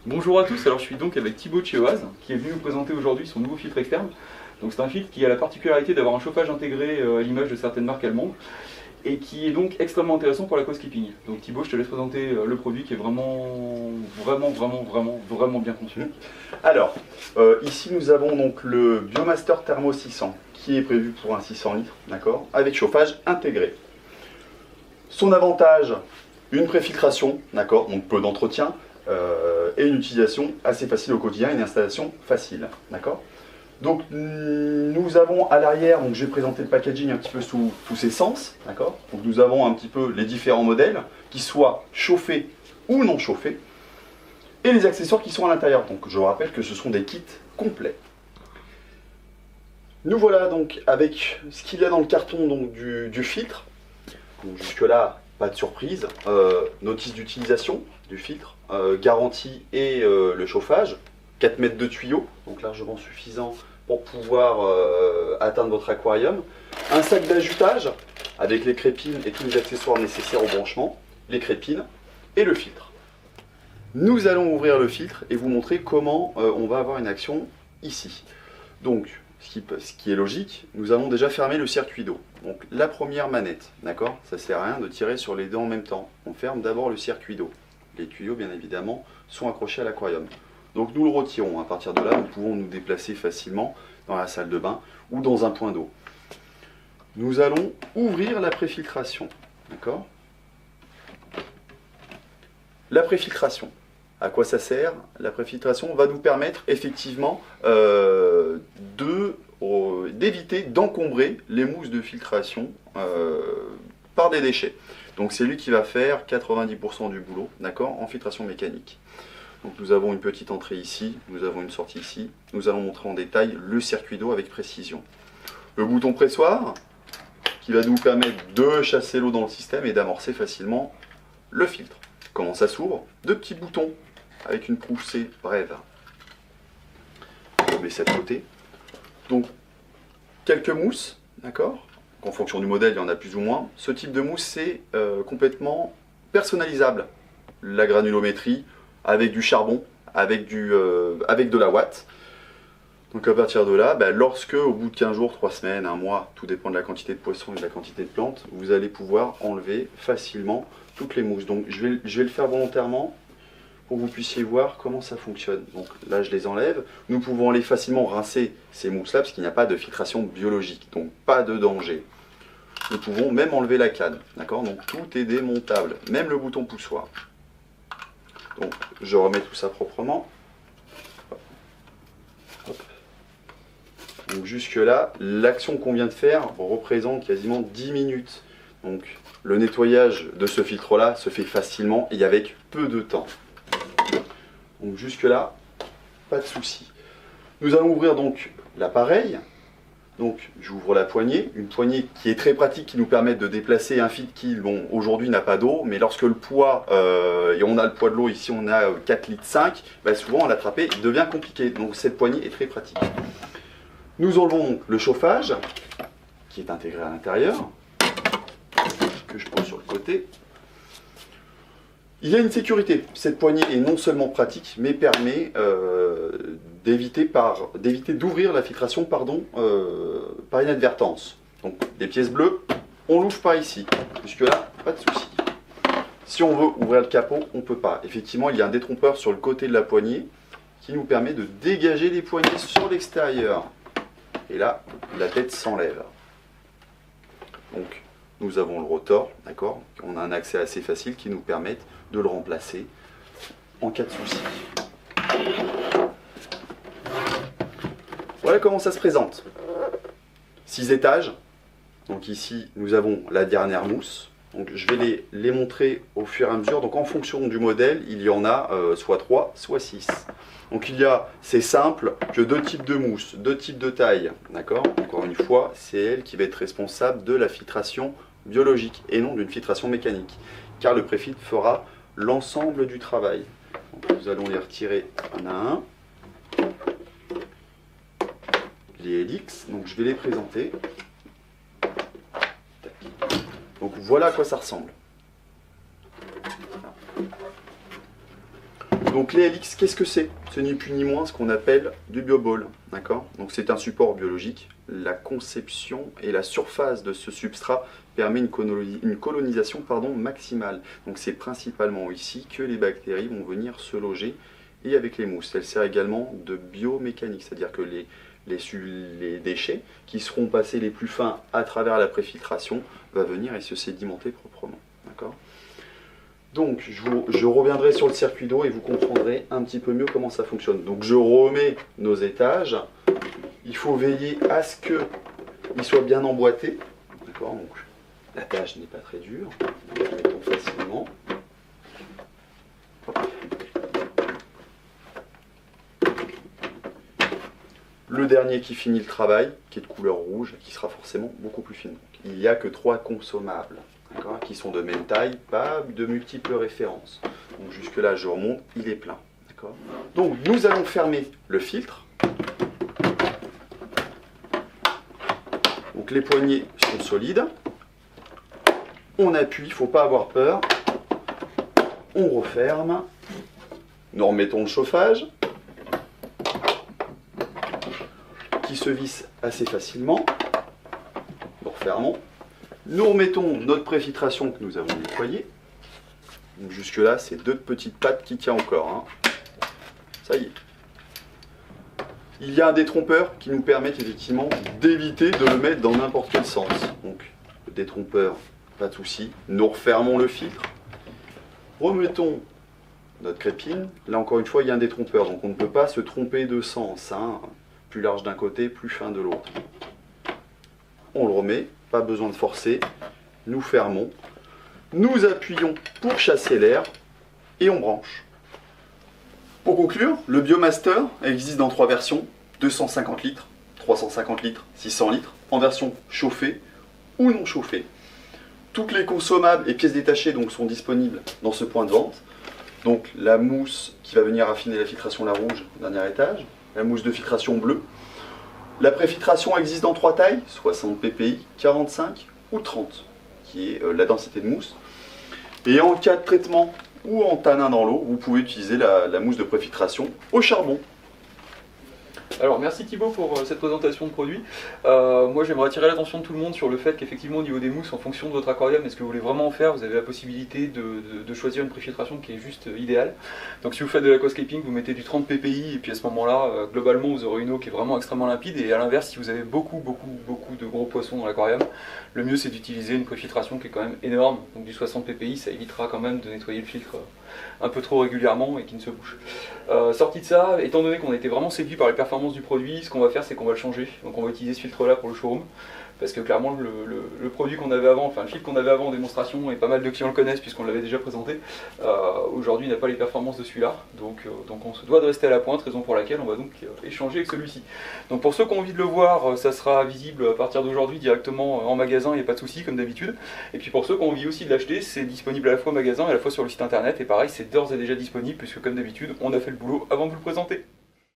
Bonjour à tous, alors je suis donc avec Thibaut de chez Oaz qui est venu nous présenter aujourd'hui son nouveau filtre externe. Donc c'est un filtre qui a la particularité d'avoir un chauffage intégré à l'image de certaines marques allemandes et qui est donc extrêmement intéressant pour l'aquascaping. Donc Thibaut, je te laisse présenter le produit qui est vraiment bien conçu. Alors, ici nous avons donc le Biomaster Thermo 600 qui est prévu pour un 600 litres, d'accord, avec chauffage intégré. Son avantage, une préfiltration, d'accord, donc peu d'entretien, et une utilisation assez facile au quotidien, une installation facile, d'accord. Donc nous avons à l'arrière, donc je vais présenter le packaging un petit peu sous tous ses sens, d'accord. Donc nous avons un petit peu les différents modèles, qui soient chauffés ou non chauffés, et les accessoires qui sont à l'intérieur. Donc je rappelle que ce sont des kits complets. Nous voilà donc avec ce qu'il y a dans le carton donc, du filtre. Jusque là, pas de surprise. Notice d'utilisation du filtre, garantie et le chauffage. 4 mètres de tuyaux, donc largement suffisant pour pouvoir atteindre votre aquarium. Un sac d'ajoutage avec les crépines et tous les accessoires nécessaires au branchement, les crépines et le filtre. Nous allons ouvrir le filtre et vous montrer comment on va avoir une action ici. Donc, ce qui est logique, nous allons déjà fermer le circuit d'eau. Donc la première manette, d'accord, ça ne sert à rien de tirer sur les deux en même temps. On ferme d'abord le circuit d'eau. Les tuyaux, bien évidemment, sont accrochés à l'aquarium. Donc nous le retirons. À partir de là, nous pouvons nous déplacer facilement dans la salle de bain ou dans un point d'eau. Nous allons ouvrir la préfiltration, d'accord. La préfiltration. À quoi ça sert? La préfiltration va nous permettre effectivement d'éviter d'encombrer les mousses de filtration par des déchets. Donc c'est lui qui va faire 90% du boulot, d'accord, en filtration mécanique. Donc nous avons une petite entrée ici, nous avons une sortie ici. Nous allons montrer en détail le circuit d'eau avec précision. Le bouton pressoir qui va nous permettre de chasser l'eau dans le système et d'amorcer facilement le filtre. Comment ça s'ouvre? Deux petits boutons avec une poussée brève. On met ça de côté. Donc, quelques mousses, d'accord? En fonction du modèle, il y en a plus ou moins. Ce type de mousse, c'est complètement personnalisable. La granulométrie, avec du charbon, avec de la ouate. Donc à partir de là, lorsque au bout de 15 jours, 3 semaines, 1 mois, tout dépend de la quantité de poissons et de la quantité de plantes, vous allez pouvoir enlever facilement toutes les mousses. Donc je vais le faire volontairement pour que vous puissiez voir comment ça fonctionne. Donc là je les enlève. Nous pouvons aller facilement rincer ces mousses-là parce qu'il n'y a pas de filtration biologique, donc pas de danger. Nous pouvons même enlever la canne, d'accord? Donc tout est démontable, même le bouton poussoir. Donc je remets tout ça proprement. Hop. Donc jusque là, l'action qu'on vient de faire représente quasiment 10 minutes. Donc le nettoyage de ce filtre là se fait facilement et avec peu de temps. Donc jusque là, pas de souci. Nous allons ouvrir donc l'appareil. Donc j'ouvre la poignée, une poignée qui est très pratique, qui nous permet de déplacer un filtre qui, bon, aujourd'hui n'a pas d'eau, mais lorsque le poids, et on a le poids de l'eau, ici on a 4,5 litres, souvent à l'attraper il devient compliqué. Donc cette poignée est très pratique. Nous enlevons le chauffage, qui est intégré à l'intérieur, que je pose sur le côté. Il y a une sécurité. Cette poignée est non seulement pratique, mais permet d'éviter d'ouvrir la filtration par inadvertance. Donc les pièces bleues, on l'ouvre par ici. Jusque là, pas de souci. Si on veut ouvrir le capot, on ne peut pas. Effectivement, il y a un détrompeur sur le côté de la poignée qui nous permet de dégager les poignées sur l'extérieur. Et là, la tête s'enlève. Donc nous avons le rotor, d'accord. On a un accès assez facile qui nous permet de le remplacer en cas de souci. Voilà comment ça se présente. 6 étages. Donc ici, nous avons la dernière mousse. Donc je vais les montrer au fur et à mesure. Donc en fonction du modèle, il y en a soit 3, soit 6. Donc c'est simple, que 2 types de mousse, 2 types de taille. D'accord? Encore une fois, c'est elle qui va être responsable de la filtration biologique et non d'une filtration mécanique. Car le préfiltre fera l'ensemble du travail. Donc nous allons les retirer un à un. Les hélices, donc je vais les présenter. Donc voilà à quoi ça ressemble. Donc les LX, qu'est-ce que c'est? Ce n'est plus ni moins ce qu'on appelle du bioball, d'accord? Donc c'est un support biologique. La conception et la surface de ce substrat permet une colonisation maximale. Donc c'est principalement ici que les bactéries vont venir se loger et avec les mousses. Elle sert également de biomécanique, c'est-à-dire que les déchets qui seront passés les plus fins à travers la préfiltration va venir et se sédimenter proprement, d'accord? Donc, je reviendrai sur le circuit d'eau et vous comprendrez un petit peu mieux comment ça fonctionne. Donc, je remets nos étages. Il faut veiller à ce qu'ils soient bien emboîtés. D'accord? Donc, la tâche n'est pas très dure. Nous la mettons facilement. Hop. Le dernier qui finit le travail, qui est de couleur rouge, qui sera forcément beaucoup plus fin. Donc, il n'y a que 3 consommables. Qui sont de même taille, pas de multiples références. Donc jusque là je remonte, il est plein. Donc nous allons fermer le filtre. Donc les poignées sont solides. On appuie, il ne faut pas avoir peur. On referme. Nous remettons le chauffage, qui se visse assez facilement. Nous refermons. Nous remettons notre préfiltration que nous avons nettoyée. Donc jusque là, c'est 2 petites pattes qui tiennent encore. Hein. Ça y est. Il y a un détrompeur qui nous permet effectivement d'éviter de le mettre dans n'importe quel sens. Donc le détrompeur, pas de souci. Nous refermons le filtre. Remettons notre crépine. Là encore une fois, il y a un détrompeur, donc on ne peut pas se tromper de sens. Hein. Plus large d'un côté, plus fin de l'autre. On le remet. Pas besoin de forcer, nous fermons, nous appuyons pour chasser l'air et on branche. Pour conclure, le Biomaster existe dans 3 versions, 250 litres, 350 litres, 600 litres, en version chauffée ou non chauffée. Toutes les consommables et pièces détachées donc, sont disponibles dans ce point de vente. Donc la mousse qui va venir affiner la filtration, la rouge, dernier étage, la mousse de filtration bleue. La préfiltration existe dans 3 tailles, 60 ppi, 45 ou 30, qui est la densité de mousse. Et en cas de traitement ou en tanin dans l'eau, vous pouvez utiliser la mousse de préfiltration au charbon. Alors merci Thibaut pour cette présentation de produit. Moi j'aimerais attirer l'attention de tout le monde sur le fait qu'effectivement au niveau des mousses, en fonction de votre aquarium et ce que vous voulez vraiment en faire, vous avez la possibilité de choisir une préfiltration qui est juste idéale. Donc si vous faites de l'aquascaping, vous mettez du 30 ppi et puis à ce moment-là, globalement vous aurez une eau qui est vraiment extrêmement limpide. Et à l'inverse, si vous avez beaucoup de gros poissons dans l'aquarium, le mieux c'est d'utiliser une préfiltration qui est quand même énorme. Donc du 60 ppi, ça évitera quand même de nettoyer le filtre un peu trop régulièrement et qui ne se bouche. Sorti de ça, étant donné qu'on a été vraiment séduit par les performances du produit, ce qu'on va faire c'est qu'on va le changer. Donc on va utiliser ce filtre là pour le showroom, parce que clairement le produit qu'on avait avant, enfin le filtre qu'on avait avant en démonstration, et pas mal de clients le connaissent puisqu'on l'avait déjà présenté, aujourd'hui n'a pas les performances de celui-là, donc on se doit de rester à la pointe, raison pour laquelle on va donc échanger avec celui-ci. Donc pour ceux qui ont envie de le voir, ça sera visible à partir d'aujourd'hui directement en magasin, il n'y a pas de souci comme d'habitude. Et puis pour ceux qui ont envie aussi de l'acheter, c'est disponible à la fois au magasin et à la fois sur le site internet, et pareil c'est d'ores et déjà disponible puisque comme d'habitude on a fait le boulot avant de vous le présenter.